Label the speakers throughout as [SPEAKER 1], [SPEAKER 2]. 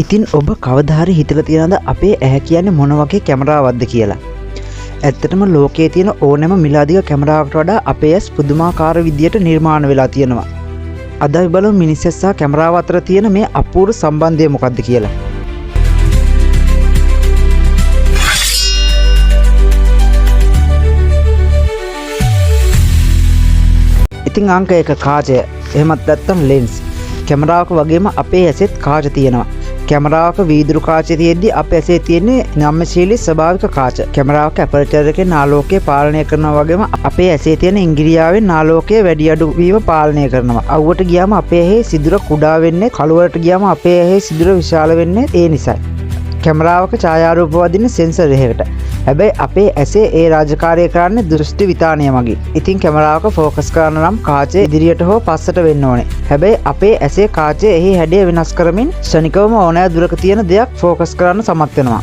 [SPEAKER 1] ඉතින් ඔබ කවදා හරි හිතලා තියෙනවද අපේ ඇහැ කියන්නේ මොන වගේ කැමරාවක්ද කියලා? ඇත්තටම ලෝකයේ තියෙන ඕනෑම මිලාදික කැමරාවකට වඩා අපේ ඇස් පුදුමාකාර විදියට නිර්මාණය වෙලා තියෙනවා. අද අපි බලමු මිනිස් ඇස් සහ කැමරාව අතර තියෙන මේ අපූර්ව සම්බන්ධය මොකක්ද කියලා. ඉතින් අංක 1 කාචය. එහෙමත් නැත්නම් ලෙන්ස්. කැමරාවක වගේම අපේ ඇසෙත් කාච තියෙනවා. කැමරාවක වීදුරු කාචය තියෙද්දි අපේ ඇසේ තියෙන්නේ නම්‍යශීලී ස්වභාවික කාච. කැමරාවක ඇපර්චර් එකෙන් ආලෝකය පාලනය කරනවා වගේම අපේ ඇසේ තියෙන ඉංගිරියාවෙන් ආලෝකය වැඩි අඩු වීම පාලනය කරනවා. අවුවට ගියාම අපේ ඇහි සිදුර කුඩා වෙන්නේ, කළුවරට ගියාම අපේ ඇහි සිදුර විශාල වෙන්නේ ඒ නිසායි. කැමරාවක ඡායාරූප වදින සෙන්සර් එකකට. හැබැයි අපේ ඇසේ ඒ රාජකාරිය කරන්නේ දෘෂ්ටි විතානය මගින්. ඉතින් කැමරාවක ફોකස් කරන නම් කාචය ඉදිරියට හෝ පස්සට වෙන්න ඕනේ. හැබැයි අපේ ඇසේ කාචය එහි හැඩය වෙනස් කරමින් ක්ෂණිකවම ඕනෑ දුරක තියෙන දෙයක් ફોකස් කරන්න සමත් වෙනවා.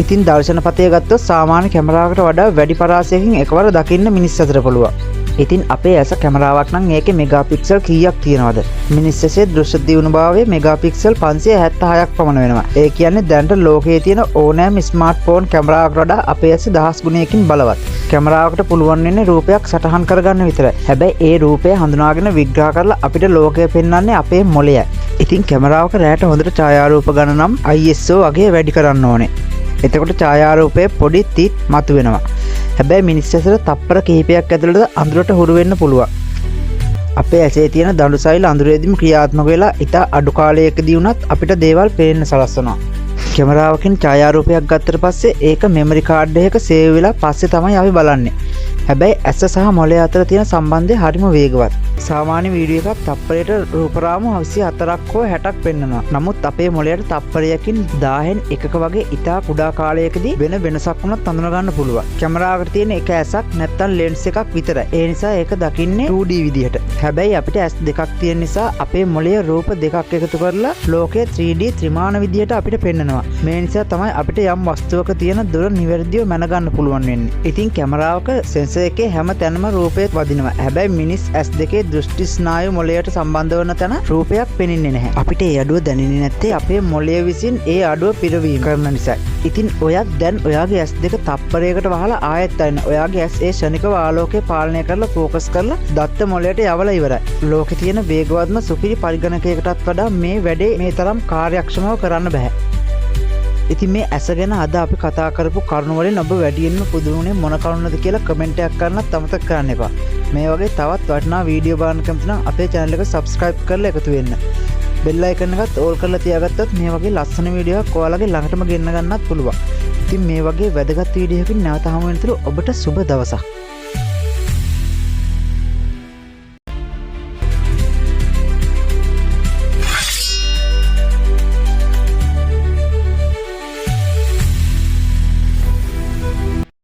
[SPEAKER 1] ඉතින් දර්ශනපතය ගත්තොත් සාමාන්‍ය කැමරාවකට වඩා වැඩි පරාසයකින් එකවර දකින්න මිනිස් ඇසට පුළුවන්. ඉතින් අපේ ඇස කැමරාවක් නම් ඒකේ මෙගාපික්සල් කීයක් තියෙනවද? මිනිස් ඇසේ දෘශ්‍ය දියුණුභාවය මෙගාපික්සල් 576ක් පමණ වෙනවා. ඒ කියන්නේ දැනට ලෝකයේ තියෙන ඕනෑම ස්මාර්ට්ෆෝන් කැමරාවකට වඩා අපේ ඇස 10 ගුණයකින් බලවත්. කැමරාවකට පුළුවන් වෙන්නේ රූපයක් සටහන් කරගන්න විතරයි. හැබැයි ඒ රූපය හඳුනාගෙන විග්‍රහ කරලා අපිට ලෝකය පෙන්වන්නේ අපේ මොළයයි. ඉතින් කැමරාවක රැට හොඳට ඡායාරූප ගන්න නම් ISO වගේ වැඩි කරන්න ඕනේ. එතකොට ඡායාරූපයේ පොඩි තිත් මතුවෙනවා. හැබැයි මිනිස් ඇසට තප්පර කිහිපයක් ඇතුළත අඳුරට හුරු වෙන්න පුළුවන්. අපේ ඇසේ තියෙන දඬු සෛල අඳුරේදීම ක්‍රියාත්මක වෙලා ඉතා අඩු කාලයකදී වුණත් අපිට දේවල් පේන්න සලස්වනවා. කැමරාවකින් ඡායාරූපයක් ගත්තට පස්සේ ඒක මෙමරි කාඩ් එකක සේව් වෙලා පස්සේ තමයි අපි බලන්නේ. හැබැයි ඇස සහ මොළය අතර තියෙන සම්බන්ධය හරිම වේගවත්. සාමාන්‍ය වීඩියෝ එකක් තප්පරයට රූපරාමු 24ක් හෝ 60ක් පෙන්වනවා. නමුත් අපේ මොළයට තප්පරයකින් 1000න් එකක වගේ ඉතා කුඩා කාලයකදී වෙන වෙනසක් වුණත් හඳුනා ගන්න පුළුවන්. කැමරාවකට තියෙන එක ඇසක් නැත්තම් ලෙන්ස් එකක් විතරයි. ඒ නිසා ඒක දකින්නේ 2D විදිහට. හැබැයි අපිට ඇස් දෙකක් තියෙන නිසා අපේ මොළය රූප දෙකක් එකතු කරලා ලෝකයේ 3D ත්‍රිමාන විදිහට අපිට පෙන්වනවා. මේ නිසා තමයි අපිට යම් වස්තුවක තියෙන දුර නිවැරදිව මැනගන්න පුළුවන් වෙන්නේ. ඉතින් කැමරාවක සෙන්සර් එකේ හැම තැනම රූපයක් වදිනවා. හැබැයි මිනිස් ඇස් දෙකේ දෘෂ්ටි ස්නායු මොළයට සම්බන්ධ වන තැන රූපයක් පෙනෙන්නේ නැහැ. අපිට ඒ අඩුව දැනෙන්නේ නැත්තේ අපේ මොළය විසින් ඒ අඩුව පිරවීම කරන නිසා. ඉතින් ඔයත් දැන් ඔයාගේ ඇස් දෙක තප්පරයකට වහලා ආයෙත් අයින්න. ඔයාගේ ඇස් ඒ ක්ෂණිකව ආලෝකය පාලනය කරලා ફોකස් කරලා දත්ත මොළයට යවලා ඉවරයි. ලෝකේ තියෙන වේගවත්ම සුපිරි පරිගණකයකටත් වඩා මේ වැඩේ මේ තරම් කාර්යක්ෂමව කරන්න බෑ. ඉතින් මේ ඇස ගැන අද අපි කතා කරපු කරුණු වලින් ඔබ වැඩියෙන්ම පුදුමුනේ මොන කරුණද කියලා කමෙන්ට් එකක් කරන්නත් අමතක කරන්න එපා. මේ වගේ තවත් වටිනා වීඩියෝ බලන්න කැමති නම් අපේ channel එක subscribe කරලා එකතු වෙන්න. bell icon එකත් all කරලා තියාගත්තොත් මේ වගේ ලස්සන වීඩියෝ එකක් ඔයාලගේ ළඟටම ගෙන්න ගන්නත් පුළුවන්. ඉතින් මේ වගේ වැදගත් වීඩියෝ එකකින් නැවත හමු වෙනතුරු ඔබට සුබ දවසක්.